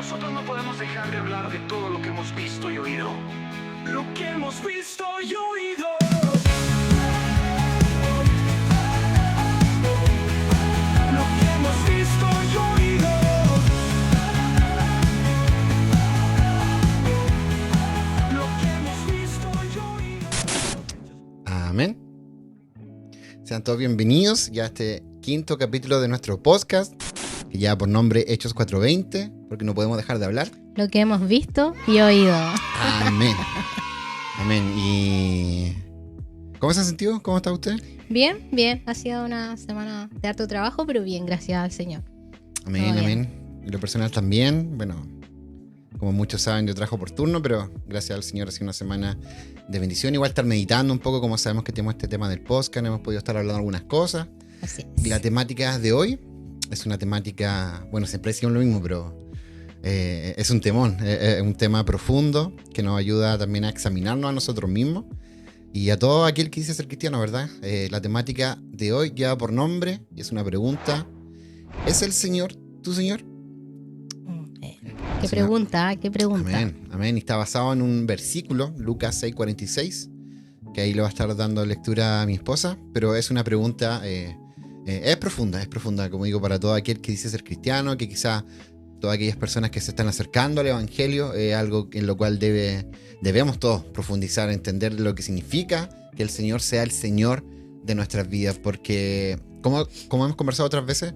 nosotros no podemos dejar de hablar de todo lo que hemos visto y oído. Lo que hemos visto y oído. Lo que hemos visto y oído. Lo que hemos visto y oído. Amén. Sean todos bienvenidos ya a este quinto capítulo de nuestro podcast, que lleva por nombre Hechos 4:20, porque no podemos dejar de hablar. Lo que hemos visto y oído. Amén. Amén. ¿Y cómo se ha sentido? ¿Cómo está usted? Bien, bien. Ha sido una semana de harto trabajo, pero bien, gracias al Señor. Amén, Todo bien. amén. Y lo personal también. Bueno, como muchos saben, yo trabajo por turno, pero gracias al Señor ha sido una semana de bendición. Igual estar meditando un poco, como sabemos que tenemos este tema del podcast, hemos podido estar hablando algunas cosas. Así Y la temática de hoy es una temática, bueno, siempre decimos lo mismo, pero es un temón, es un tema profundo que nos ayuda también a examinarnos a nosotros mismos y a todo aquel que dice ser cristiano, ¿verdad? La temática de hoy lleva por nombre, y es una pregunta: ¿es el Señor tu Señor? Qué pregunta, qué pregunta. Amén, amén. Y está basado en un versículo, Lucas 6:46, que ahí lo va a estar dando lectura a mi esposa, pero es una pregunta, es profunda, como digo, para todo aquel que dice ser cristiano, que quizá todas aquellas personas que se están acercando al Evangelio, es algo en lo cual debemos todos profundizar, entender lo que significa que el Señor sea el Señor de nuestras vidas, porque como hemos conversado otras veces,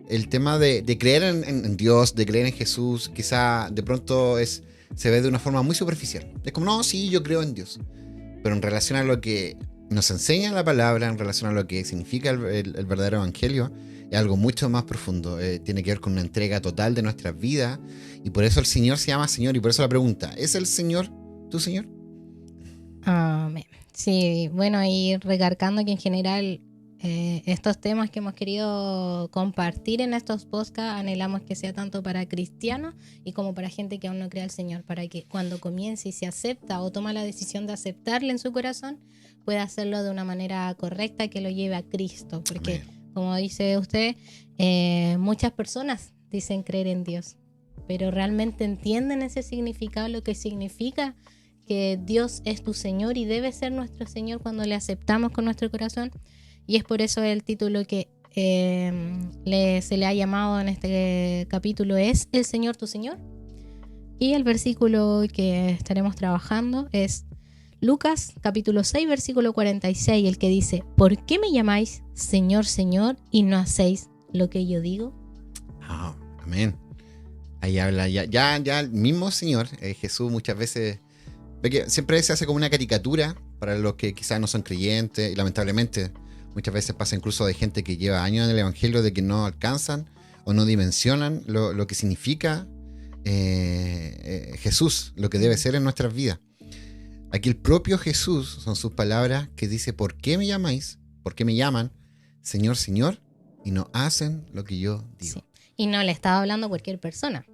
el tema de creer en Dios, de creer en Jesús, quizá de pronto se ve de una forma muy superficial. Es como, no, sí, yo creo en Dios. Pero en relación a lo que nos enseña la palabra, en relación a lo que significa el verdadero evangelio, es algo mucho más profundo. Tiene que ver con una entrega total de nuestras vidas. Y por eso el Señor se llama Señor. Y por eso la pregunta: ¿es el Señor tu Señor? Amén. Sí, bueno, y recargando que en general estos temas que hemos querido compartir en estos podcasts, anhelamos que sea tanto para cristianos y como para gente que aún no cree al Señor, para que cuando comience y se acepta o toma la decisión de aceptarle en su corazón, pueda hacerlo de una manera correcta que lo lleve a Cristo. Porque, como dice usted, muchas personas dicen creer en Dios, pero realmente entienden ese significado, lo que significa que Dios es tu Señor y debe ser nuestro Señor cuando le aceptamos con nuestro corazón. Y es por eso el título que se le ha llamado en este capítulo es ¿El Señor tu Señor? Y el versículo que estaremos trabajando es Lucas capítulo 6 versículo 46, el que dice: ¿por qué me llamáis Señor, Señor y no hacéis lo que yo digo? Amén. Ahí habla ya el mismo Señor, Jesús, muchas veces, ve que siempre se hace como una caricatura para los que quizás no son creyentes, y lamentablemente muchas veces pasa incluso de gente que lleva años en el Evangelio, de que no alcanzan o no dimensionan lo que significa Jesús, lo que debe ser en nuestras vidas. Aquí el propio Jesús, son sus palabras, que dice: ¿por qué me llamáis? ¿Por qué me llaman Señor, Señor? Y no hacen lo que yo digo. Sí. Y no le estaba hablando a cualquier persona,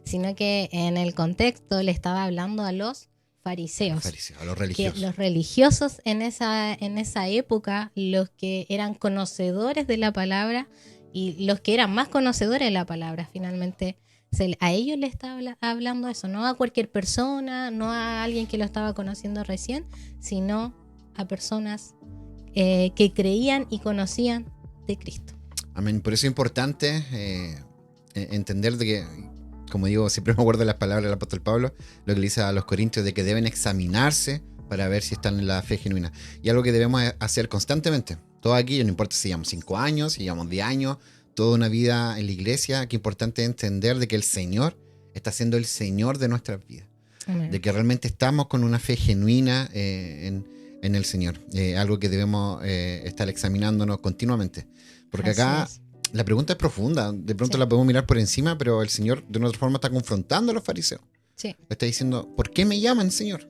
sino que en el contexto le estaba hablando a los fariseos, A los religiosos. Que los religiosos en esa época, los que eran conocedores de la palabra y los que eran más conocedores de la palabra, finalmente a ellos le estaba hablando eso, no a cualquier persona, no a alguien que lo estaba conociendo recién, sino a personas que creían y conocían de Cristo. Amén. Por eso es importante entender de que, como digo, siempre me acuerdo de las palabras del apóstol Pablo, lo que le dice a los corintios, de que deben examinarse para ver si están en la fe genuina. Y algo que debemos hacer constantemente. Todo aquí, no importa si llevamos 5 años, si llevamos 10 años, toda una vida en la iglesia, que es importante entender de que el Señor está siendo el Señor de nuestras vidas. Amén. De que realmente estamos con una fe genuina en el Señor. Algo que debemos estar examinándonos continuamente. Porque Así acá es. la pregunta es profunda. De pronto Sí. la podemos mirar por encima, pero el Señor de una otra forma está confrontando a los fariseos. Sí. Está diciendo: ¿por qué me llaman Señor?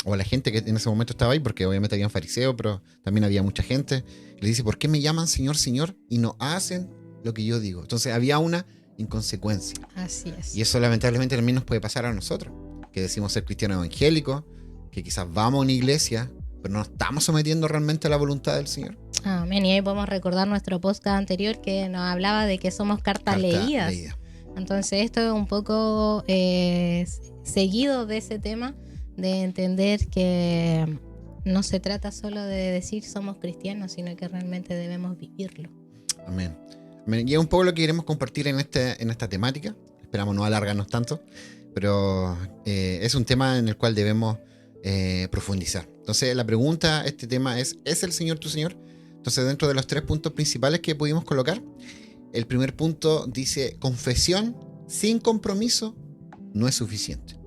O a la gente que en ese momento estaba ahí, porque obviamente habían fariseos, pero también había mucha gente. Le dice: ¿por qué me llaman Señor, Señor? Y no hacen lo que yo digo. Entonces había una inconsecuencia. Así es. Y eso lamentablemente también nos puede pasar a nosotros, que decimos ser cristianos evangélicos, que quizás vamos a una iglesia, pero no nos estamos sometiendo realmente a la voluntad del Señor. Amén. Y ahí podemos recordar nuestro podcast anterior que nos hablaba de que somos cartas leídas. Entonces esto es un poco seguido de ese tema, de entender que no se trata solo de decir somos cristianos, sino que realmente debemos vivirlo. Amén. Amén. Y es un poco lo que queremos compartir en esta temática. Esperamos no alargarnos tanto, pero es un tema en el cual debemos profundizar. Entonces la pregunta, este tema ¿es el Señor tu Señor? Entonces dentro de los 3 puntos principales que pudimos colocar, el primer punto dice: confesión sin compromiso no es suficiente.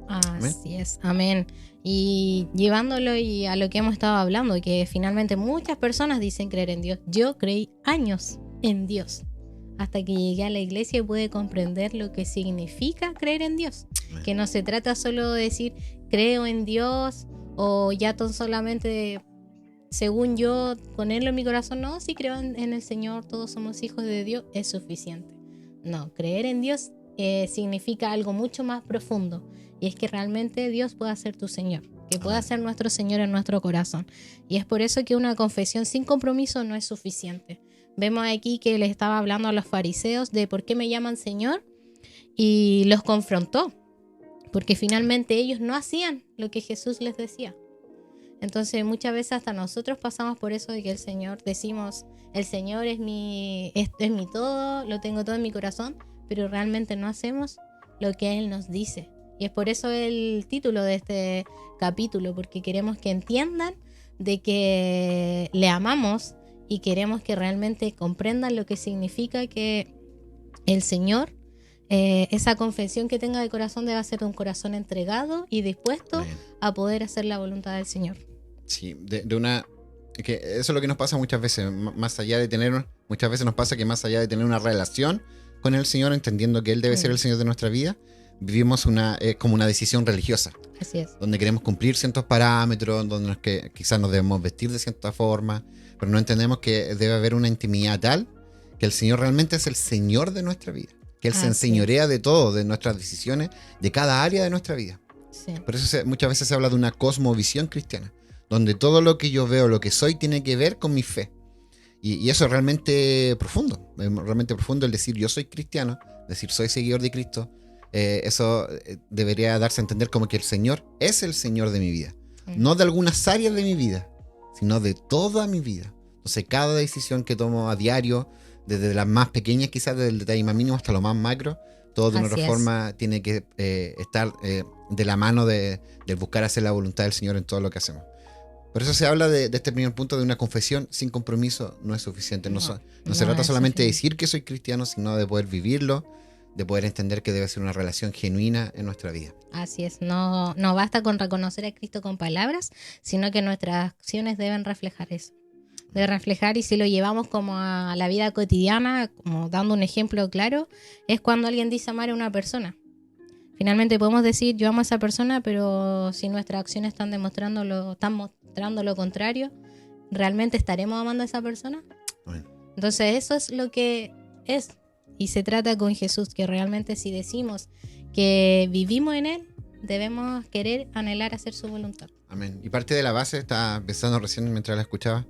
Así es, amén. Y llevándolo y a lo que hemos estado hablando, que finalmente muchas personas dicen creer en Dios. Yo creí años en Dios, hasta que llegué a la iglesia y pude comprender lo que significa creer en Dios. Amén. Que no se trata solo de decir creo en Dios, o ya tan solamente, según yo, ponerlo en mi corazón. No, si creo en el Señor, todos somos hijos de Dios, es suficiente. No, creer en Dios significa algo mucho más profundo, y es que realmente Dios pueda ser tu Señor, que pueda ser nuestro Señor en nuestro corazón. Y es por eso que una confesión sin compromiso no es suficiente. Vemos aquí que le estaba hablando a los fariseos de por qué me llaman Señor, y los confrontó, porque finalmente ellos no hacían lo que Jesús les decía. Entonces muchas veces hasta nosotros pasamos por eso de que el Señor, decimos, el Señor es mi todo, lo tengo todo en mi corazón, pero realmente no hacemos lo que Él nos dice. Y es por eso el título de este capítulo, porque queremos que entiendan de que le amamos y queremos que realmente comprendan lo que significa que el Señor, esa confesión que tenga de corazón debe ser un corazón entregado y dispuesto Bien. a poder hacer la voluntad del Señor. Sí, que eso es lo que nos pasa muchas veces, más allá de tener, muchas veces nos pasa que más allá de tener una relación con el Señor, entendiendo que Él debe ser el Señor de nuestra vida, vivimos como una decisión religiosa. Así es. Donde queremos cumplir ciertos parámetros, donde quizás nos debemos vestir de cierta forma, pero no entendemos que debe haber una intimidad tal que el Señor realmente es el Señor de nuestra vida, que Él se enseñorea de todo, de nuestras decisiones, de cada área de nuestra vida. Sí. Por eso muchas veces se habla de una cosmovisión cristiana, donde todo lo que yo veo, lo que soy, tiene que ver con mi fe. Y eso es realmente profundo el decir yo soy cristiano, decir soy seguidor de Cristo. Eso debería darse a entender como que el Señor es el Señor de mi vida. No de algunas áreas de mi vida, sino de toda mi vida. Entonces cada decisión que tomo a diario, desde las más pequeñas quizás, desde el detalle más mínimo hasta lo más macro, todo de una forma tiene que estar de la mano de buscar hacer la voluntad del Señor en todo lo que hacemos. Por eso se habla de este primer punto, de una confesión sin compromiso no es suficiente. No se trata solamente de decir que soy cristiano, sino de poder vivirlo, de poder entender que debe ser una relación genuina en nuestra vida. Así es, no basta con reconocer a Cristo con palabras, sino que nuestras acciones deben reflejar eso. Debe reflejar, y si lo llevamos como a la vida cotidiana, como dando un ejemplo claro, es cuando alguien dice amar a una persona. Finalmente podemos decir yo amo a esa persona, pero si nuestras acciones están mostrando lo contrario, ¿realmente estaremos amando a esa persona? Bueno. Entonces eso es lo que es. Y se trata con Jesús, que realmente si decimos que vivimos en Él, debemos querer, anhelar hacer su voluntad. Amén. Y parte de la base, estaba pensando recién mientras la escuchaba,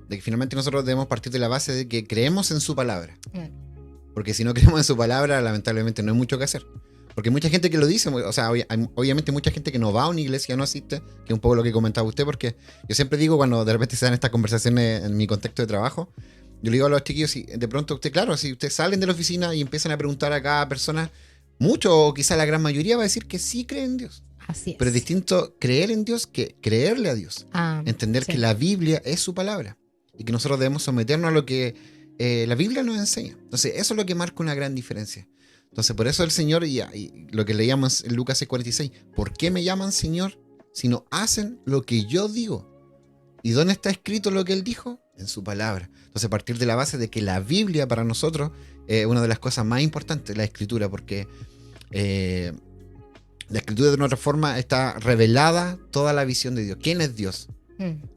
de que finalmente nosotros debemos partir de la base de que creemos en su palabra. Porque si no creemos en su palabra, lamentablemente no hay mucho que hacer. Porque mucha gente que lo dice, o sea, obviamente mucha gente que no va a una iglesia, no asiste, que es un poco lo que comentaba usted, porque yo siempre digo, cuando de repente se dan estas conversaciones en mi contexto de trabajo, yo le digo a los chiquillos, si de pronto usted, claro, si ustedes salen de la oficina y empiezan a preguntar a cada persona, mucho o quizá la gran mayoría va a decir que sí cree en Dios. Así es. Pero es distinto creer en Dios que creerle a Dios. Entender que la Biblia es su palabra y que nosotros debemos someternos a lo que la Biblia nos enseña. Entonces eso es lo que marca una gran diferencia. Entonces por eso el Señor, y lo que leíamos en Lucas 6:46, ¿por qué me llaman Señor si no hacen lo que yo digo? ¿Y dónde está escrito lo que Él dijo? En su palabra. Entonces, a partir de la base de que la Biblia para nosotros es una de las cosas más importantes, la Escritura, porque la Escritura de una otra forma está revelada toda la visión de Dios. ¿Quién es Dios?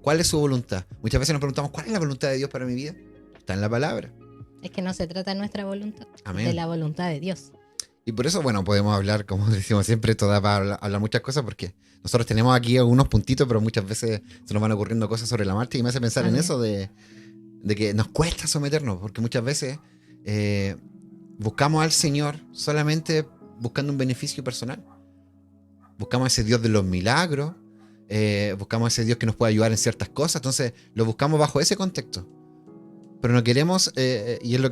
¿Cuál es su voluntad? Muchas veces nos preguntamos, ¿cuál es la voluntad de Dios para mi vida? Está en la palabra. Es que no se trata de nuestra voluntad, Amén. De la voluntad de Dios. Y por eso, bueno, podemos hablar, como decimos siempre, esto da para hablar muchas cosas, porque nosotros tenemos aquí algunos puntitos, pero muchas veces se nos van ocurriendo cosas sobre la marcha, y me hace pensar en eso de que nos cuesta someternos, porque muchas veces buscamos al Señor solamente buscando un beneficio personal. Buscamos a ese Dios de los milagros, buscamos a ese Dios que nos puede ayudar en ciertas cosas, entonces lo buscamos bajo ese contexto. Pero no queremos, y es lo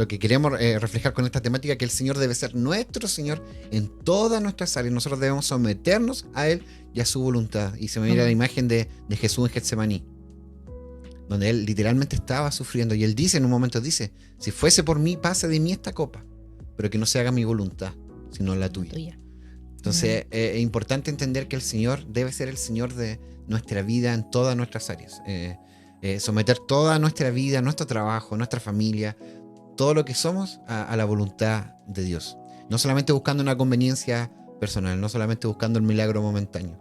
que queremos reflejar con esta temática, que el Señor debe ser nuestro Señor en todas nuestras áreas. Nosotros debemos someternos a Él y a su voluntad. Y se me mira la imagen de Jesús en Getsemaní, donde Él literalmente estaba sufriendo. Y Él dice, en un momento dice, si fuese por mí, pase de mí esta copa, pero que no se haga mi voluntad, sino la tuya. Entonces es importante entender que el Señor debe ser el Señor de nuestra vida en todas nuestras áreas. Someter toda nuestra vida, nuestro trabajo, nuestra familia, todo lo que somos a la voluntad de Dios. No solamente buscando una conveniencia personal, no solamente buscando el milagro momentáneo.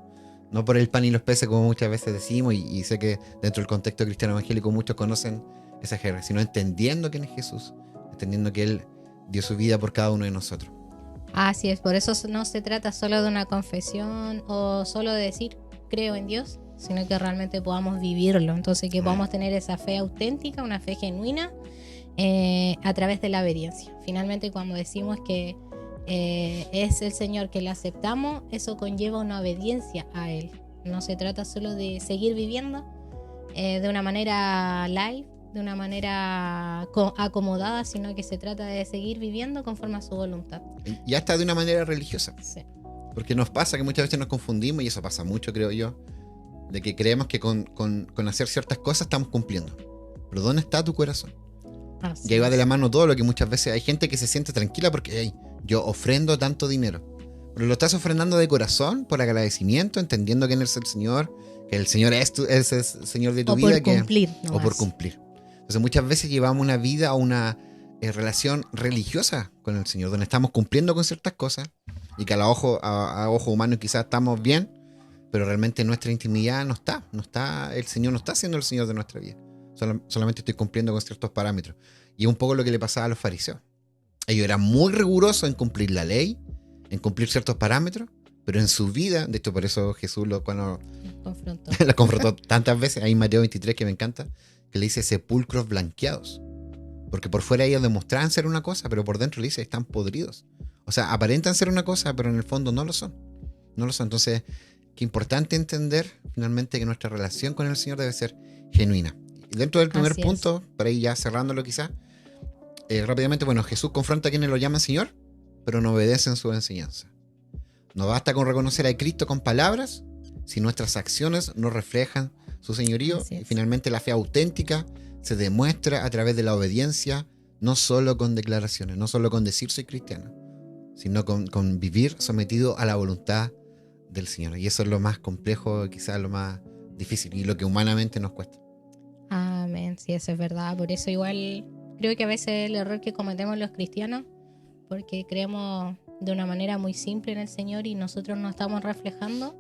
No por el pan y los peces, como muchas veces decimos, y sé que dentro del contexto cristiano evangélico muchos conocen esa jerga, sino entendiendo quién es Jesús, entendiendo que Él dio su vida por cada uno de nosotros. Así es, por eso no se trata solo de una confesión o solo de decir creo en Dios, sino que realmente podamos vivirlo. Entonces que podamos tener esa fe auténtica, una fe genuina a través de la obediencia. Finalmente, cuando decimos que es el Señor que le aceptamos, eso conlleva una obediencia a Él. No se trata solo de seguir viviendo de una manera light, de una manera acomodada, sino que se trata de seguir viviendo conforme a su voluntad. Y hasta de una manera religiosa. Sí. Porque nos pasa que muchas veces nos confundimos, y eso pasa mucho, creo yo, de que creemos que con hacer ciertas cosas estamos cumpliendo. Pero ¿dónde está tu corazón? Así Y ahí va es. de la mano todo lo que muchas veces hay gente que se siente tranquila porque hey, yo ofrendo tanto dinero. Pero lo estás ofrendando de corazón, por agradecimiento, entendiendo quién es el Señor, que el Señor es el Señor de tu O vida. por cumplir. O por cumplir. Entonces muchas veces llevamos una vida o una relación religiosa con el Señor, donde estamos cumpliendo con ciertas cosas y que a ojo humano quizás estamos bien, pero realmente nuestra intimidad no está, el Señor no está siendo el Señor de nuestra vida. Solamente estoy cumpliendo con ciertos parámetros. Y es un poco lo que le pasaba a los fariseos. Ellos eran muy rigurosos en cumplir la ley, en cumplir ciertos parámetros, pero en su vida, de hecho por eso Jesús cuando lo confrontó tantas veces, ahí en Mateo 23 que me encanta, que le dice sepulcros blanqueados. Porque por fuera ellos demostraban ser una cosa, pero por dentro le dice están podridos. O sea, aparentan ser una cosa, pero en el fondo no lo son. No lo son. Entonces, qué importante entender finalmente que nuestra relación con el Señor debe ser genuina. Y dentro del primer punto, para ir ya cerrándolo quizás, rápidamente, bueno, Jesús confronta a quienes lo llaman Señor, pero no obedecen su enseñanza. No basta con reconocer a Cristo con palabras, si nuestras acciones no reflejan su señorío. Y finalmente la fe auténtica se demuestra a través de la obediencia, no solo con declaraciones, no solo con decir soy cristiano, sino con vivir sometido a la voluntad del Señor. Y eso es lo más complejo, quizás lo más difícil y lo que humanamente nos cuesta. Amén, sí, eso es verdad. Por eso igual creo que a veces el error que cometemos los cristianos, porque creemos de una manera muy simple en el Señor y nosotros no estamos reflejando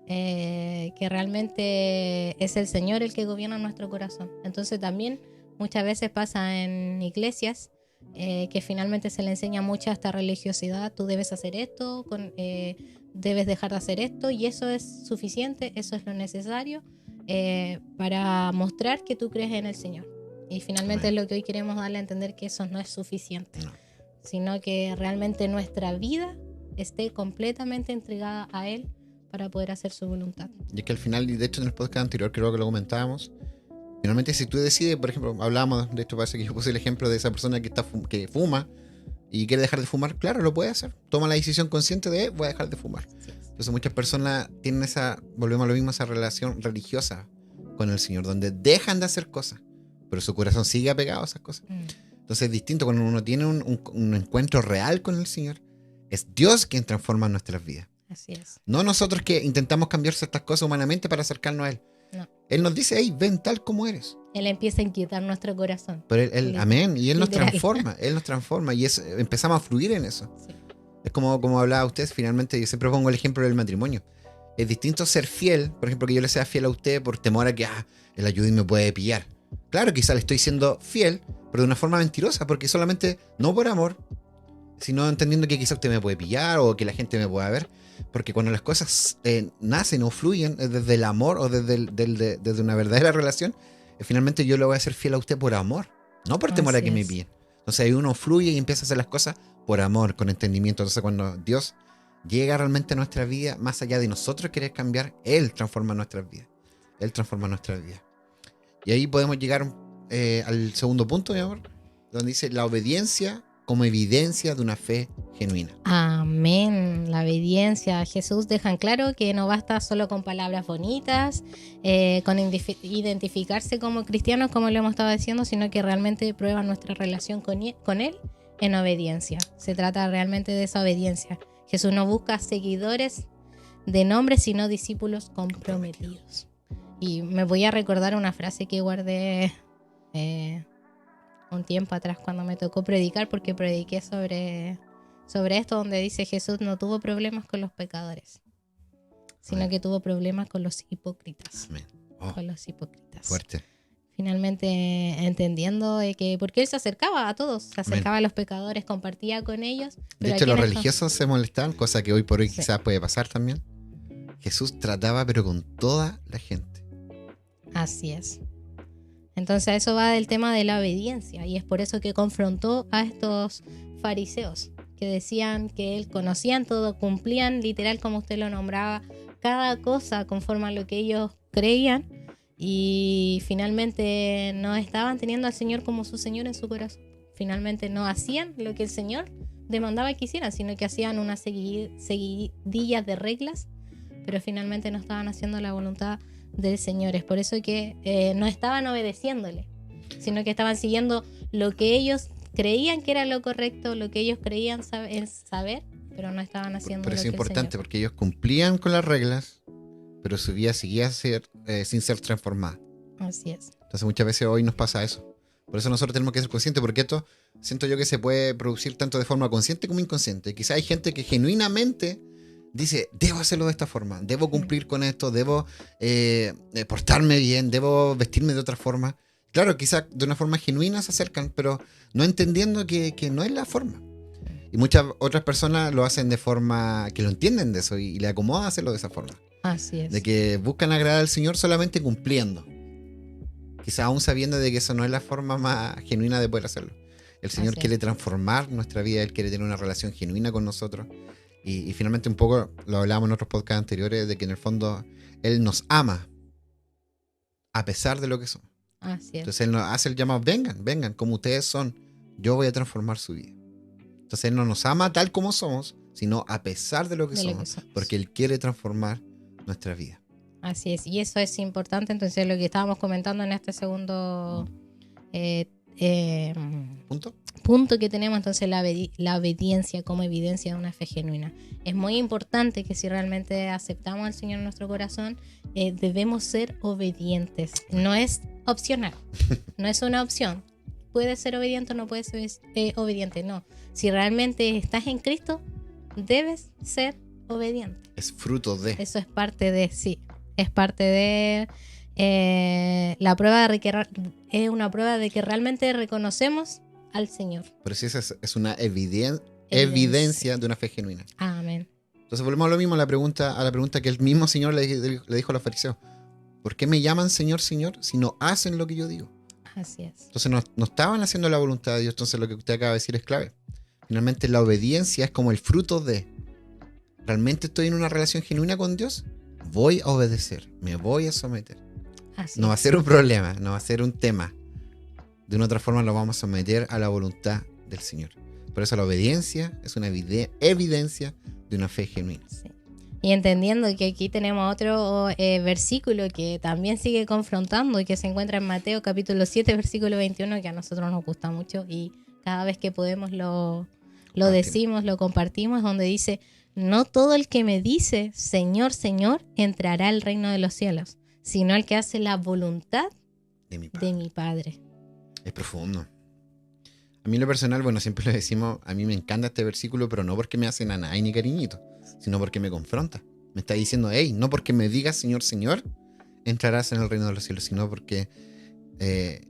que realmente es el Señor el que gobierna nuestro corazón. Entonces también muchas veces pasa en iglesias que finalmente se le enseña mucha esta religiosidad, tú debes hacer esto, debes dejar de hacer esto y eso es suficiente, eso es lo necesario para mostrar que tú crees en el Señor. Y finalmente es lo que hoy queremos darle a entender, que eso no es suficiente, sino que realmente nuestra vida esté completamente entregada a Él para poder hacer su voluntad. Y es que al final, y de hecho en el podcast anterior creo que lo comentábamos, finalmente si tú decides, por ejemplo, hablábamos, de esto parece que yo puse el ejemplo de esa persona que fuma y quiere dejar de fumar, claro, lo puede hacer. Toma la decisión consciente de voy a dejar de fumar. Sí. Entonces muchas personas tienen volvemos a lo mismo, esa relación religiosa con el Señor, donde dejan de hacer cosas, pero su corazón sigue apegado a esas cosas. Entonces es distinto cuando uno tiene un encuentro real con el Señor. Es Dios quien transforma nuestras vidas. Así es. No nosotros que intentamos cambiar ciertas cosas humanamente para acercarnos a Él. No. Él nos dice, hey, ven tal como eres. Él empieza a inquietar nuestro corazón. Pero él amén, y Él nos Literal. transforma, y empezamos a fluir en eso. Sí. Es como hablaba usted, finalmente, yo siempre pongo el ejemplo del matrimonio. Es distinto ser fiel, por ejemplo, que yo le sea fiel a usted por temor a que el ayudín me puede pillar. Claro, quizá le estoy siendo fiel, pero de una forma mentirosa, porque solamente, no por amor, sino entendiendo que quizá usted me puede pillar o que la gente me pueda ver. Porque cuando las cosas nacen o fluyen desde el amor o desde una verdadera relación, finalmente yo le voy a ser fiel a usted por amor, no por temor a que me pillen. Entonces ahí uno fluye y empieza a hacer las cosas por amor, con entendimiento. Entonces cuando Dios llega realmente a nuestra vida, más allá de nosotros querer cambiar, Él transforma nuestras vidas. Él transforma nuestras vidas. Y ahí podemos llegar al segundo punto, mi amor, donde dice la obediencia como evidencia de una fe genuina. Amén. La obediencia. Jesús deja en claro que no basta solo con palabras bonitas, con identificarse como cristianos, como lo hemos estado diciendo, sino que realmente prueba nuestra relación con Él en obediencia. Se trata realmente de esa obediencia. Jesús no busca seguidores de nombre, sino discípulos comprometidos. Y me voy a recordar una frase que guardé un tiempo atrás cuando me tocó predicar, porque prediqué sobre esto, donde dice: Jesús no tuvo problemas con los pecadores, sino que tuvo problemas con los hipócritas. Amén. Oh, con los hipócritas. fuerte. Finalmente entendiendo de que, porque Él se acercaba a todos, se acercaba a los pecadores, compartía con ellos. De hecho, los religiosos se molestaban, cosa que hoy por hoy quizás puede pasar también. Jesús trataba, pero con toda la gente. Así es. Entonces eso va del tema de la obediencia, y es por eso que confrontó a estos fariseos que decían que Él conocían todo, cumplían literal, como usted lo nombraba, cada cosa conforme a lo que ellos creían, y finalmente no estaban teniendo al Señor como su Señor en su corazón. Finalmente no hacían lo que el Señor demandaba que hicieran, sino que hacían una seguidilla de reglas, pero finalmente no estaban haciendo la voluntad del Señor. Es por eso que no estaban obedeciéndole, sino que estaban siguiendo lo que ellos creían que era lo correcto, lo que ellos creían saber, pero no estaban haciendo pero lo es que importante, el porque ellos cumplían con las reglas, pero su vida seguía sin ser transformada. Señor. Así es. Entonces muchas veces hoy nos pasa eso. Por eso nosotros tenemos que ser conscientes, porque esto siento yo que se puede producir tanto de forma consciente como inconsciente. Quizá hay gente que genuinamente dice: debo hacerlo de esta forma, debo cumplir con esto, debo portarme bien, debo vestirme de otra forma. Claro, quizá de una forma genuina se acercan, pero no entendiendo que no es la forma. Y muchas otras personas lo hacen de forma que lo entienden de eso y le acomoda hacerlo de esa forma. Así es. De que buscan agradar al Señor solamente cumpliendo. Quizá aún sabiendo de que eso no es la forma más genuina de poder hacerlo. El Señor Así quiere es. transformar nuestra vida, Él quiere tener una relación genuina con nosotros. Y finalmente un poco lo hablábamos en otros podcasts anteriores, de que en el fondo Él nos ama a pesar de lo que somos. Así es. Entonces Él nos hace el llamado: vengan, como ustedes son, yo voy a transformar su vida. Entonces Él no nos ama tal como somos, sino a pesar de lo que somos, porque Él quiere transformar nuestra vida. Así es, y eso es importante. Entonces lo que estábamos comentando en este segundo punto que tenemos, entonces la obediencia como evidencia de una fe genuina. Es muy importante que si realmente aceptamos al Señor en nuestro corazón, debemos ser obedientes. No es opcional, no es una opción. Puedes ser obediente o no puedes ser obediente, no. Si realmente estás en Cristo, debes ser obediente. Es fruto de. Eso es parte de, sí, es parte de la prueba de que es una prueba de que realmente reconocemos al Señor. Pero sí, esa es una evidencia de una fe genuina. Amén. Entonces volvemos a lo mismo, a la pregunta que el mismo Señor le dijo a los fariseos: ¿por qué me llaman Señor, Señor, si no hacen lo que yo digo? Así es. Entonces no estaban haciendo la voluntad de Dios. Entonces lo que usted acaba de decir es clave. Finalmente la obediencia es como el fruto de: ¿realmente estoy en una relación genuina con Dios? Voy a obedecer, me voy a someter. Así No va a es. ser un problema, no va a ser un tema. De una otra forma lo vamos a someter a la voluntad del Señor. Por eso la obediencia es una evidencia de una fe genuina. Sí. Y entendiendo que aquí tenemos otro versículo que también sigue confrontando y que se encuentra en Mateo capítulo 7, versículo 21, que a nosotros nos gusta mucho y cada vez que podemos lo decimos, lo compartimos, donde dice: no todo el que me dice Señor, Señor entrará al reino de los cielos, sino el que hace la voluntad De mi Padre. de mi Padre. Es profundo. A mí en lo personal, bueno, siempre lo decimos, a mí me encanta este versículo, pero no porque me hace nada ni cariñito, sino porque me confronta. Me está diciendo: hey, no porque me digas Señor, Señor, entrarás en el reino de los cielos,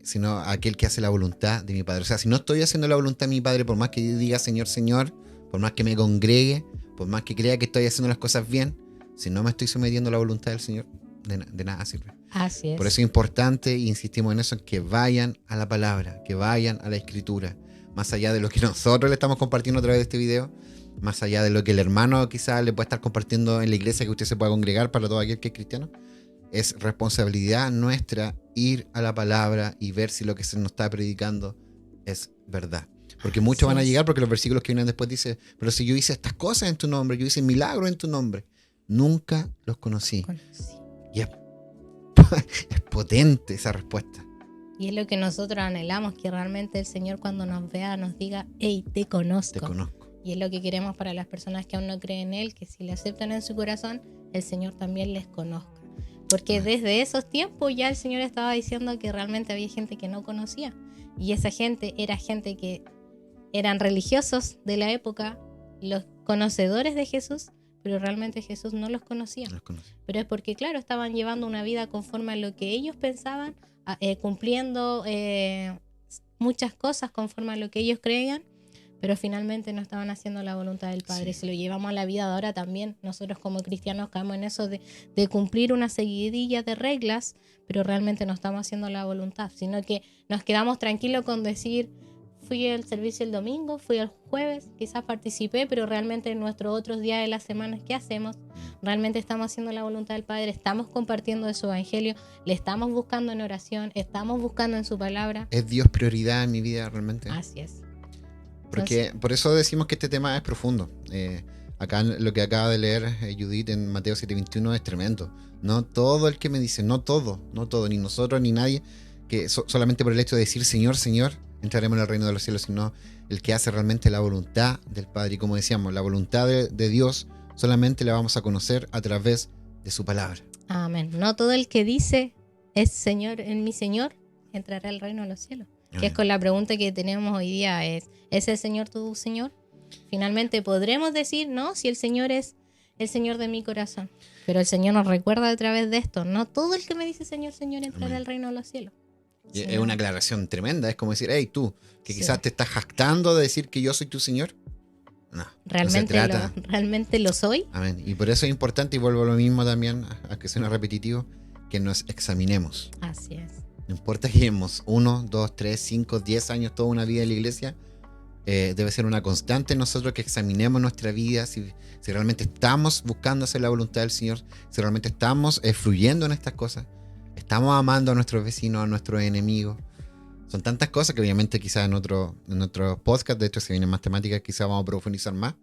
sino aquel que hace la voluntad de mi Padre. O sea, si no estoy haciendo la voluntad de mi Padre, por más que yo diga Señor, Señor, por más que me congregue, por más que crea que estoy haciendo las cosas bien, si no me estoy sometiendo a la voluntad del Señor, de nada sirve. Así es. Por eso es importante, e insistimos en eso, que vayan a la palabra, que vayan a la Escritura. más allá de lo que nosotros le estamos compartiendo a través de este video, más allá de lo que el hermano quizás le puede estar compartiendo en la iglesia que usted se pueda congregar para todo aquel que es cristiano, es responsabilidad nuestra ir a la palabra y ver si lo que se nos está predicando es verdad. Porque muchos van a llegar, porque los versículos que vienen después dicen, pero si yo hice estas cosas en tu nombre, yo hice milagros en tu nombre, nunca los conocí. Y es potente esa respuesta. Y es lo que nosotros anhelamos, que realmente el Señor cuando nos vea nos diga, hey, te conozco. Te conozco. Y es lo que queremos para las personas que aún no creen en Él, que si le aceptan en su corazón, el Señor también les conozca. Porque desde esos tiempos ya el Señor estaba diciendo que realmente había gente que no conocía. Y esa gente era gente que eran religiosos de la época, los conocedores de Jesús, pero realmente Jesús no los conocía. Pero es porque, claro, estaban llevando una vida conforme a lo que ellos pensaban, cumpliendo muchas cosas conforme a lo que ellos creían, pero finalmente no estaban haciendo la voluntad del Padre. Si lo llevamos a la vida de ahora también, nosotros como cristianos caemos en eso de cumplir una seguidilla de reglas, pero realmente no estamos haciendo la voluntad, sino que nos quedamos tranquilos con decir, fui al servicio el domingo, fui el jueves, quizás participé, pero realmente en nuestros otros días de la semana, ¿qué hacemos? Realmente estamos haciendo la voluntad del Padre, estamos compartiendo de su evangelio, le estamos buscando en oración, estamos buscando en su palabra. ¿Es Dios prioridad en mi vida realmente? Así es. Porque Entonces, por eso decimos que este tema es profundo. Acá lo que acaba de leer Judith en Mateo 7:21 es tremendo. No todo el que me dice, no todo, ni nosotros ni nadie, que solamente por el hecho de decir Señor, Señor, entraremos en el reino de los cielos, sino el que hace realmente la voluntad del Padre. Y como decíamos, la voluntad de Dios solamente la vamos a conocer a través de su palabra. amén. No todo el que dice es Señor en mi Señor entrará al reino de los cielos. Amén. Que es con la pregunta que tenemos hoy día, ¿es el Señor tu Señor? Finalmente podremos decir, no, si el Señor es el Señor de mi corazón. Pero el Señor nos recuerda a través de esto, no todo el que me dice Señor, Señor entrará Amén. al reino de los cielos. Y Sí, es una aclaración tremenda. Es como decir, hey, tú, que Sí. quizás te estás jactando de decir que yo soy tu Señor. No, ¿Realmente, no se trata. ¿realmente lo soy? Amén. Y por eso es importante, y vuelvo a lo mismo también, a que suene repetitivo, que nos examinemos. Así es. No importa que llevemos 1, 2, 3, 5, 10 años, toda una vida en la iglesia, debe ser una constante en nosotros que examinemos nuestra vida, si realmente estamos buscando hacer la voluntad del Señor, si realmente estamos fluyendo en estas cosas, estamos amando a nuestros vecinos, a nuestros enemigos. Son tantas cosas que obviamente quizás en otro podcast, de hecho si vienen más temáticas, quizás vamos a profundizar más,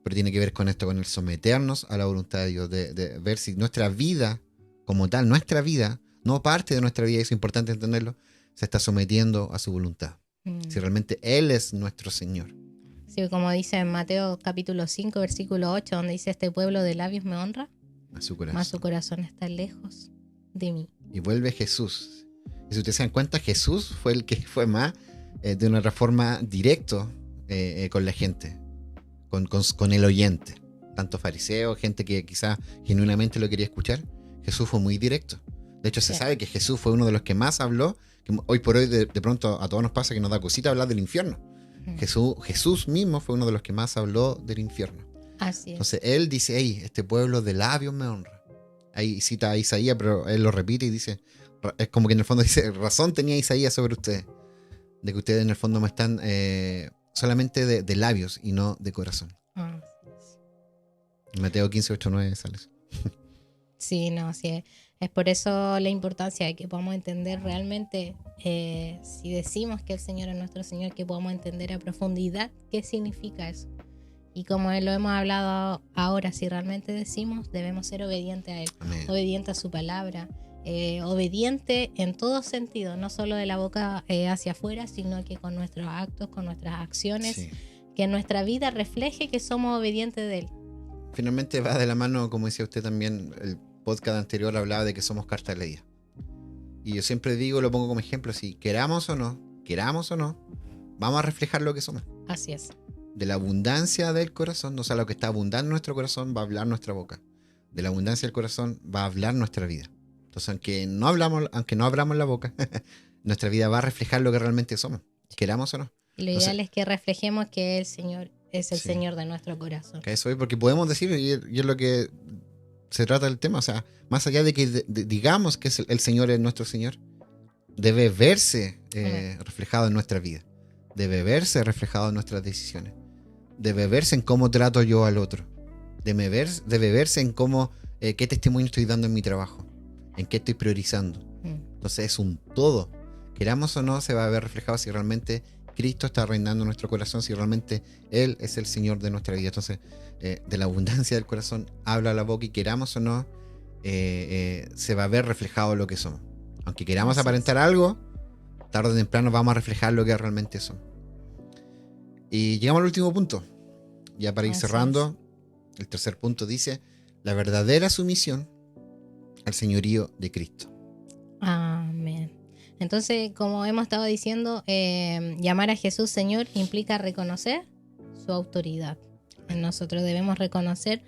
pero tiene que ver con esto, con el someternos a la voluntad de Dios, de ver si nuestra vida como tal, nuestra vida, no parte de nuestra vida, y eso es importante entenderlo, se está sometiendo a su voluntad. Si realmente Él es nuestro Señor. Sí, como dice en Mateo capítulo 5, versículo 8, donde dice, este pueblo de labios me honra, A su corazón. mas su corazón está lejos de mí. Y vuelve Jesús. Y si ustedes se dan cuenta, Jesús fue el que fue más de una forma directo con la gente, con el oyente. Tanto fariseos, gente que quizás genuinamente lo quería escuchar. Jesús fue muy directo. De hecho, se sabe que Jesús fue uno de los que más habló, que hoy por hoy de pronto a todos nos pasa que nos da cosita hablar del infierno. Jesús mismo fue uno de los que más habló del infierno. Así es. Entonces él dice, hey, este pueblo de labios me honra. Ahí cita a Isaías, pero él lo repite y dice, es como que en el fondo dice, razón tenía Isaías sobre ustedes, de que ustedes en el fondo me están solamente de labios y no de corazón. Así es. En Mateo 15, 8, 9 sale eso. Sí, no, sí. Es por eso la importancia de que podamos entender realmente, si decimos que el Señor es nuestro Señor, que podamos entender a profundidad qué significa eso. Y como lo hemos hablado ahora, si realmente decimos, debemos ser obedientes a Él, Amén. obedientes a su palabra, obediente en todo sentido, no solo de la boca hacia afuera, sino que con nuestros actos, con nuestras acciones, Sí. que nuestra vida refleje que somos obedientes de Él. Finalmente va de la mano, como decía usted también, el podcast anterior hablaba de que somos cartas leídas. Y yo siempre digo, lo pongo como ejemplo, si queramos o no, vamos a reflejar lo que somos. Así es. De la abundancia del corazón, o sea, lo que está abundando en nuestro corazón va a hablar nuestra boca. De la abundancia del corazón va a hablar nuestra vida. Entonces, aunque no abramos la boca, nuestra vida va a reflejar lo que realmente somos, queramos o no. Y lo Entonces, ideal es que reflejemos que el Señor es el Sí. Señor de nuestro corazón. Que eso es porque podemos decir, y es lo que se trata del tema, o sea, más allá de que digamos que el Señor es nuestro Señor, debe verse reflejado en nuestra vida. debe verse reflejado en nuestras decisiones. Debe verse en cómo trato yo al otro. Debe verse en cómo, qué testimonio estoy dando en mi trabajo, en qué estoy priorizando. Entonces es un todo. Queramos o no, se va a ver reflejado si realmente Cristo está reinando en nuestro corazón, si realmente Él es el Señor de nuestra vida. Entonces, de la abundancia del corazón habla la boca, y queramos o no, se va a ver reflejado lo que somos. Aunque queramos aparentar algo, tarde o temprano vamos a reflejar lo que realmente somos. Y llegamos al último punto. Ya para ir cerrando, el tercer punto dice: la verdadera sumisión al señorío de Cristo. Amén. Entonces, como hemos estado diciendo, llamar a Jesús Señor implica reconocer su autoridad. Nosotros debemos reconocer,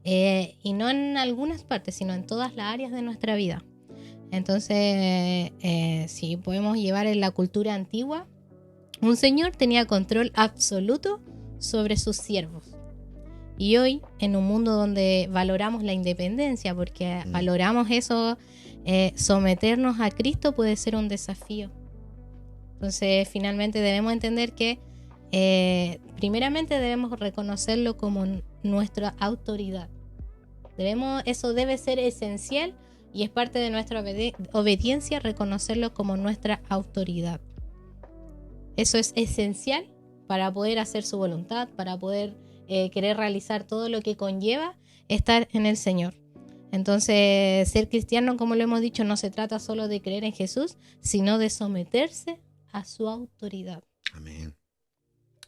y no en algunas partes, sino en todas las áreas de nuestra vida. Entonces, si podemos llevar en la cultura antigua, un señor tenía control absoluto sobre sus siervos. Y hoy, en un mundo donde valoramos la independencia, porque valoramos eso, someternos a Cristo puede ser un desafío. Entonces, finalmente debemos entender que primeramente debemos reconocerlo como nuestra autoridad. Eso debe ser esencial, y es parte de nuestra obediencia reconocerlo como nuestra autoridad. Eso es esencial para poder hacer su voluntad, para poder querer realizar todo lo que conlleva estar en el Señor. Entonces, ser cristiano, como lo hemos dicho, no se trata solo de creer en Jesús, sino de someterse a su autoridad. Amén.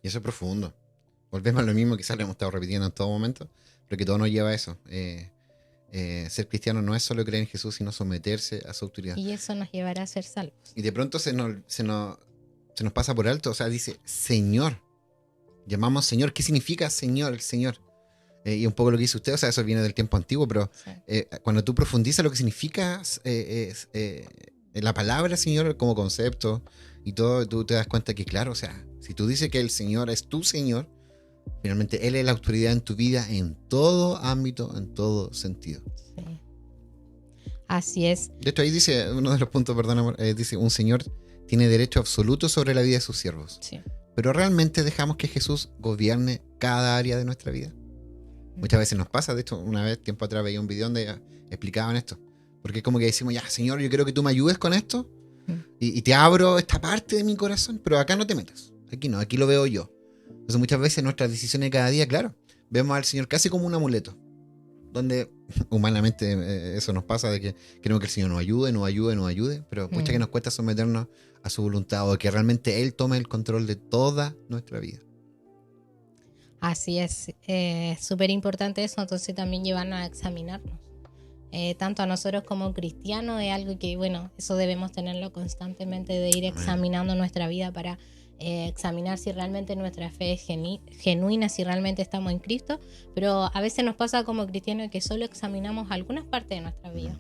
Y eso es profundo. Volvemos a lo mismo, quizás lo hemos estado repitiendo en todo momento, pero que todo nos lleva a eso. Ser cristiano no es solo creer en Jesús, sino someterse a su autoridad. Y eso nos llevará a ser salvos. Y de pronto se nos pasa por alto, o sea, dice Señor. Llamamos Señor. ¿Qué significa Señor? El Señor. Y un poco lo que dice usted, o sea, eso viene del tiempo antiguo, pero cuando tú profundizas lo que significa la palabra Señor como concepto y todo, tú te das cuenta que, claro, o sea, si tú dices que el Señor es tu Señor, finalmente Él es la autoridad en tu vida en todo ámbito, en todo sentido. Sí. Así es. De hecho, ahí dice, uno de los puntos, perdón, amor, dice, un Señor tiene derecho absoluto sobre la vida de sus siervos. Sí. Pero realmente dejamos que Jesús gobierne cada área de nuestra vida. Muchas veces nos pasa. De hecho, una vez, tiempo atrás, veía un video donde explicaban esto. Porque es como que decimos, ya, Señor, yo quiero que tú me ayudes con esto, y te abro esta parte de mi corazón, pero acá no te metas. Aquí no, aquí lo veo yo. Entonces muchas veces nuestras decisiones de cada día, claro, vemos al Señor casi como un amuleto, donde humanamente eso nos pasa, de que queremos que el Señor nos ayude, pero muchas que nos cuesta someternos a su voluntad, o que realmente Él tome el control de toda nuestra vida. Así es, súper importante eso. Entonces también llevarnos a examinarnos, tanto a nosotros como cristianos. Es algo que, bueno, eso debemos tenerlo constantemente, de ir examinando nuestra vida para examinar si realmente nuestra fe es genuina, si realmente estamos en Cristo. Pero a veces nos pasa como cristianos que solo examinamos algunas partes de nuestra vida,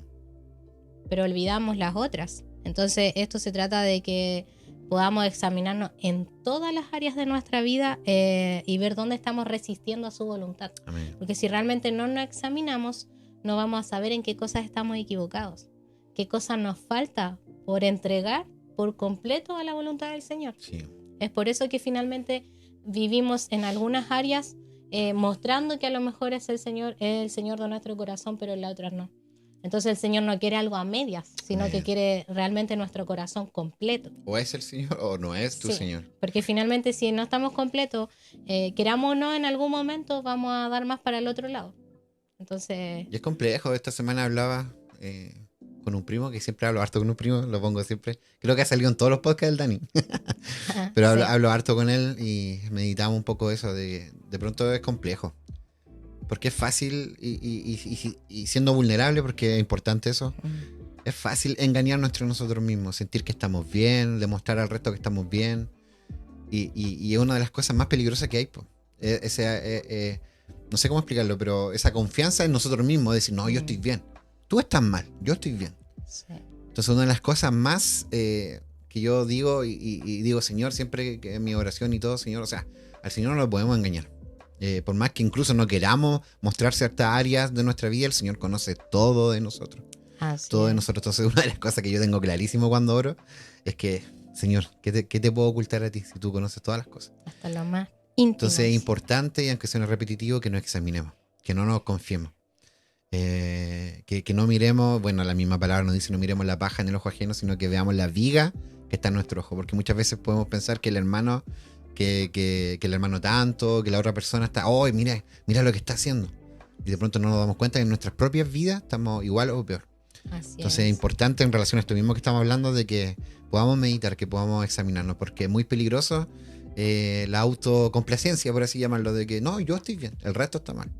pero olvidamos las otras. Entonces esto se trata de que podamos examinarnos en todas las áreas de nuestra vida, y ver dónde estamos resistiendo a su voluntad. Amén. Porque si realmente no nos examinamos, no vamos a saber en qué cosas estamos equivocados, qué cosas nos falta por entregar por completo a la voluntad del Señor. Sí. Es por eso que finalmente vivimos en algunas áreas mostrando que a lo mejor es el Señor de nuestro corazón, pero en las otras no. Entonces el Señor no quiere algo a medias, sino que quiere realmente nuestro corazón completo. O es el Señor o no es tu Señor. Porque finalmente si no estamos completos, queramos o no, en algún momento vamos a dar más para el otro lado. Entonces... Y es complejo. Esta semana hablaba con un primo, que siempre hablo harto con un primo, lo pongo siempre. Creo que ha salido en todos los podcasts del Dani. Pero hablo harto con él y meditamos un poco eso, de pronto es complejo. Porque es fácil, y siendo vulnerable, porque es importante eso, es fácil engañarnos entre nosotros mismos, sentir que estamos bien, demostrar al resto que estamos bien. Y es una de las cosas más peligrosas que hay, po. No sé cómo explicarlo, pero esa confianza en nosotros mismos, de decir, no, yo estoy bien. Tú estás mal, yo estoy bien. Sí. Entonces una de las cosas más que yo digo, y digo, Señor, siempre que en mi oración y todo, Señor, o sea, al Señor no lo podemos engañar. Por más que incluso no queramos mostrar ciertas áreas de nuestra vida, el Señor conoce todo de nosotros. Todo de nosotros. Entonces una de las cosas que yo tengo clarísimo cuando oro es que Señor, ¿qué te puedo ocultar a ti si tú conoces todas las cosas? Hasta lo más íntimo. Entonces es importante, y aunque suene repetitivo, que nos examinemos, que no nos confiemos. Que no miremos, bueno, la misma palabra nos dice, no miremos la paja en el ojo ajeno, sino que veamos la viga que está en nuestro ojo, porque muchas veces podemos pensar que el hermano, que el hermano tanto, que la otra persona está, oh, mira lo que está haciendo, y de pronto no nos damos cuenta que en nuestras propias vidas estamos igual o peor. Entonces es importante en relación a esto mismo que estamos hablando, de que podamos meditar, que podamos examinarnos, porque es muy peligroso la autocomplacencia, por así llamarlo, de que no, yo estoy bien, el resto está mal.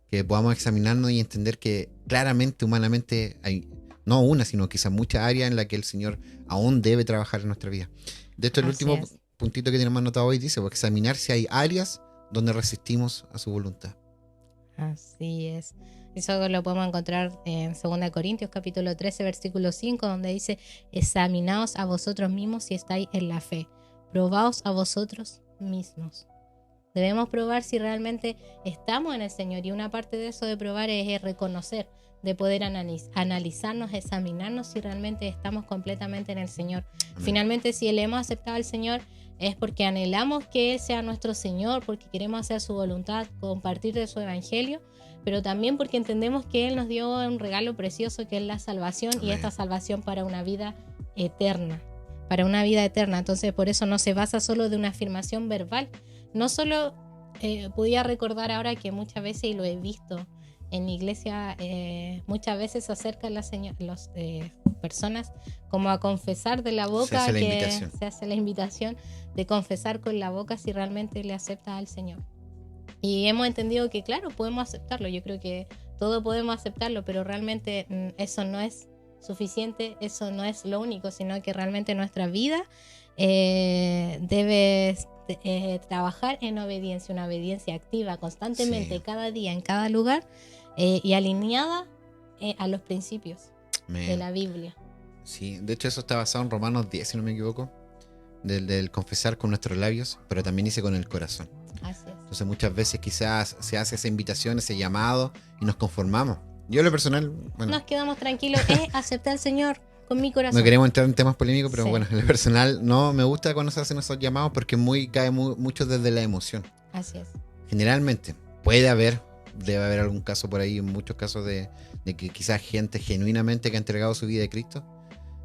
Que podamos examinarnos y entender que claramente, humanamente, hay no una, sino quizás muchas áreas en las que el Señor aún debe trabajar en nuestra vida. De hecho, el último puntito que tenemos anotado hoy dice, pues, examinar si hay áreas donde resistimos a su voluntad. Así es. Eso lo podemos encontrar en 2 Corintios capítulo 13, versículo 5, donde dice, examinaos a vosotros mismos si estáis en la fe, probaos a vosotros mismos. Debemos probar si realmente estamos en el Señor, y una parte de eso de probar es reconocer, de poder analizarnos, examinarnos si realmente estamos completamente en el Señor. Amén. Finalmente, si le hemos aceptado al Señor, es porque anhelamos que Él sea nuestro Señor, porque queremos hacer su voluntad, compartir de su evangelio, pero también porque entendemos que Él nos dio un regalo precioso que es la salvación. Amén. Y esta salvación para una vida eterna, Entonces, por eso no se basa solo de una afirmación verbal. No solo podía recordar ahora que muchas veces, y lo he visto en mi iglesia, muchas veces se acercan las personas como a confesar de la boca, se hace la invitación de confesar con la boca si realmente le acepta al Señor. Y hemos entendido que, claro, podemos aceptarlo. Yo creo que todo podemos aceptarlo, pero realmente eso no es suficiente, eso no es lo único, sino que realmente nuestra vida debe trabajar en obediencia, una obediencia activa constantemente, sí, cada día, en cada lugar, y alineada a los principios de la Biblia. Sí, de hecho eso está basado en Romanos 10, si no me equivoco, del confesar con nuestros labios, pero también dice con el corazón. Así es. Entonces muchas veces quizás se hace esa invitación, ese llamado, y nos conformamos. Yo en lo personal, bueno, nos quedamos tranquilos, aceptar al Señor con mi corazón. No queremos entrar en temas polémicos, pero sí, bueno, en lo personal no me gusta cuando se hacen esos llamados, porque cae mucho desde la emoción. Así es. Generalmente, debe haber algún caso por ahí, muchos casos de que quizás gente genuinamente que ha entregado su vida a Cristo,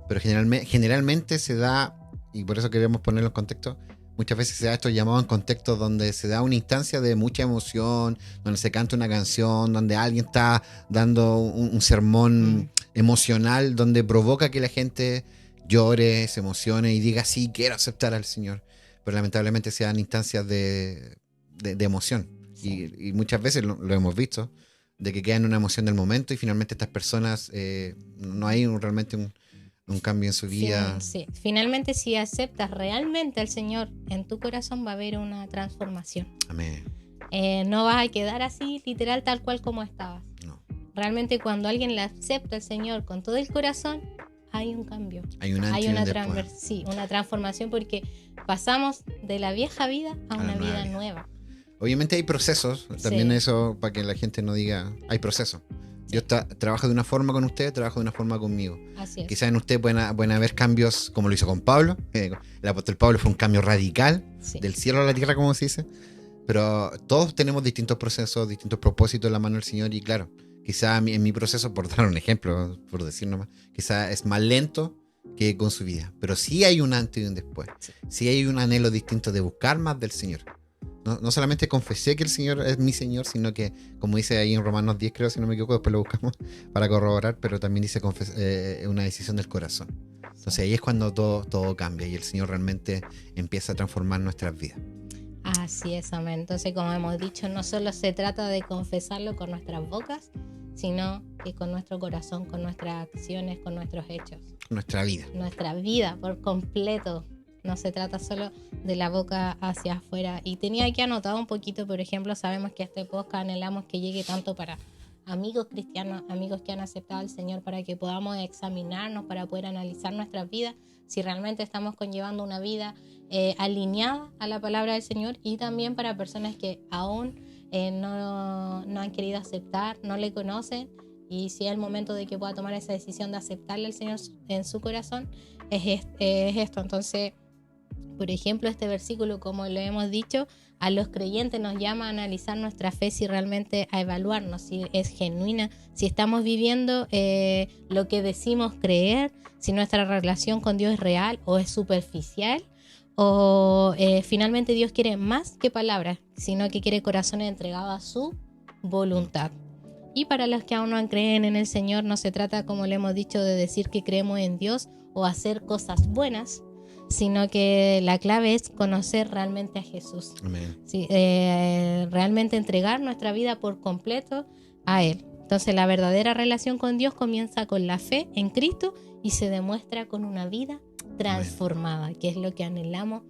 pero generalmente se da, y por eso queremos ponerlo en contexto, muchas veces se da estos llamados en contextos donde se da una instancia de mucha emoción, donde se canta una canción, donde alguien está dando un sermón emocional, donde provoca que la gente llore, se emocione y diga, sí, quiero aceptar al Señor. Pero lamentablemente se dan instancias de emoción. Sí. Y muchas veces lo hemos visto, de que quedan una emoción del momento y finalmente estas personas, no hay realmente un cambio en su vida. Sí. Finalmente, si aceptas realmente al Señor en tu corazón, va a haber una transformación. Amén. No vas a quedar así, literal, tal cual como estabas. No. Realmente, cuando alguien le acepta al Señor con todo el corazón, hay un cambio. Hay una transformación, porque pasamos de la vieja vida a una vida nueva. Obviamente hay procesos, también sí, eso para que la gente no diga, hay procesos. Sí. Yo trabajo de una forma con usted, trabajo de una forma conmigo. Así es. Quizás en usted pueden haber cambios como lo hizo con Pablo. El apóstol Pablo fue un cambio radical, sí, del cielo a la tierra, como se dice. Pero todos tenemos distintos procesos, distintos propósitos en la mano del Señor. Y claro, quizás en mi proceso, por dar un ejemplo, por decir nomás, quizás es más lento que con su vida. Pero sí hay un antes y un después. Sí hay un anhelo distinto de buscar más del Señor. No solamente confesé que el Señor es mi Señor, sino que, como dice ahí en Romanos 10, creo, si no me equivoco, después lo buscamos para corroborar, pero también dice una decisión del corazón. Entonces ahí es cuando todo cambia y el Señor realmente empieza a transformar nuestras vidas. Así es, amén. Entonces, como hemos dicho, no solo se trata de confesarlo con nuestras bocas, sino que con nuestro corazón, con nuestras acciones, con nuestros hechos. Nuestra vida por completo. No se trata solo de la boca hacia afuera. Y tenía aquí anotado un poquito, por ejemplo, sabemos que este podcast anhelamos que llegue tanto para amigos cristianos, amigos que han aceptado al Señor, para que podamos examinarnos, para poder analizar nuestras vidas, si realmente estamos conllevando una vida alineada a la palabra del Señor, y también para personas que aún no han querido aceptar, no le conocen, y si es el momento de que pueda tomar esa decisión de aceptarle al Señor en su corazón, es esto. Entonces, por ejemplo, este versículo, como lo hemos dicho, a los creyentes nos llama a analizar nuestra fe, si realmente a evaluarnos, si es genuina, si estamos viviendo lo que decimos creer, si nuestra relación con Dios es real o es superficial, o finalmente Dios quiere más que palabras, sino que quiere corazones entregados a su voluntad. Y para los que aún no creen en el Señor, no se trata, como le hemos dicho, de decir que creemos en Dios o hacer cosas buenas, sino que la clave es conocer realmente a Jesús. Amén. Sí, realmente entregar nuestra vida por completo a Él. Entonces la verdadera relación con Dios comienza con la fe en Cristo y se demuestra con una vida transformada. Amén. Que es lo que anhelamos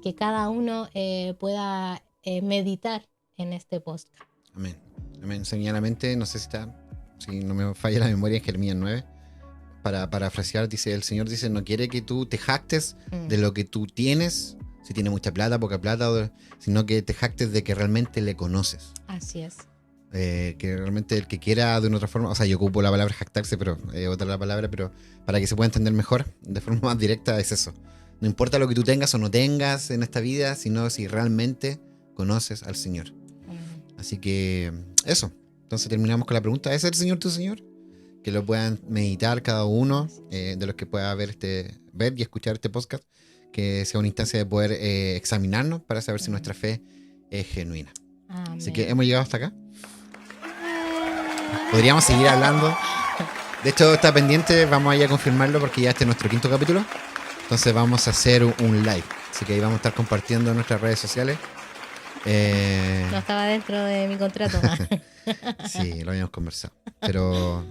que cada uno pueda meditar en este podcast. Amén. Amén. Señalamente, no sé si no me falla la memoria, en Jeremías 9, para parafrasear, dice, el Señor dice, no quiere que tú te jactes de lo que tú tienes, si tienes mucha plata, poca plata, sino que te jactes de que realmente le conoces. Así es. Que realmente el que quiera de una otra forma, o sea, yo ocupo la palabra jactarse, pero otra la palabra, pero para que se pueda entender mejor, de forma más directa, es eso. No importa lo que tú tengas o no tengas en esta vida, sino si realmente conoces al Señor. Así que eso. Entonces terminamos con la pregunta, ¿es el Señor tu Señor? Que lo puedan meditar cada uno de los que pueda ver y escuchar este podcast, que sea una instancia de poder examinarnos para saber si nuestra fe es genuina. Amén. Así que hemos llegado hasta acá. Podríamos seguir hablando. De hecho, está pendiente, vamos a ir a confirmarlo porque ya este es nuestro 5º capítulo. Entonces vamos a hacer un live. Así que ahí vamos a estar compartiendo en nuestras redes sociales. No estaba dentro de mi contrato. Sí, lo habíamos conversado. Pero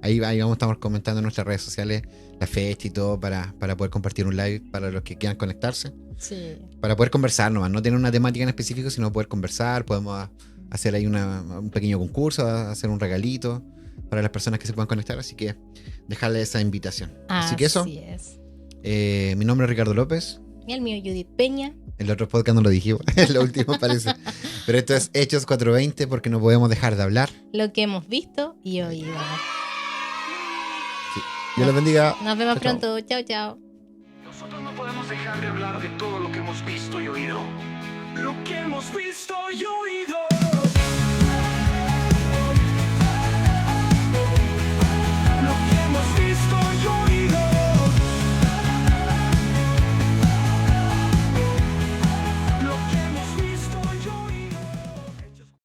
ahí vamos a estar comentando en nuestras redes sociales la fecha y todo para poder compartir un live para los que quieran conectarse. Sí. Para poder conversar nomás, no tener una temática en específico, sino poder conversar. Podemos hacer ahí un pequeño concurso, hacer un regalito para las personas que se puedan conectar. Así que dejarle esa invitación. Así que eso. Es. Mi nombre es Ricardo López. Y el mío, Judith Peña. El otro podcast no lo dijimos, lo último parece. Pero esto es Hechos 4:20 porque no podemos dejar de hablar. Lo que hemos visto y oído. Sí. Dios los bendiga. Nos vemos Chao, chao. pronto. Chao, chao. Nosotros no podemos dejar de hablar de todo lo que hemos visto y oído. Lo que hemos visto y oído.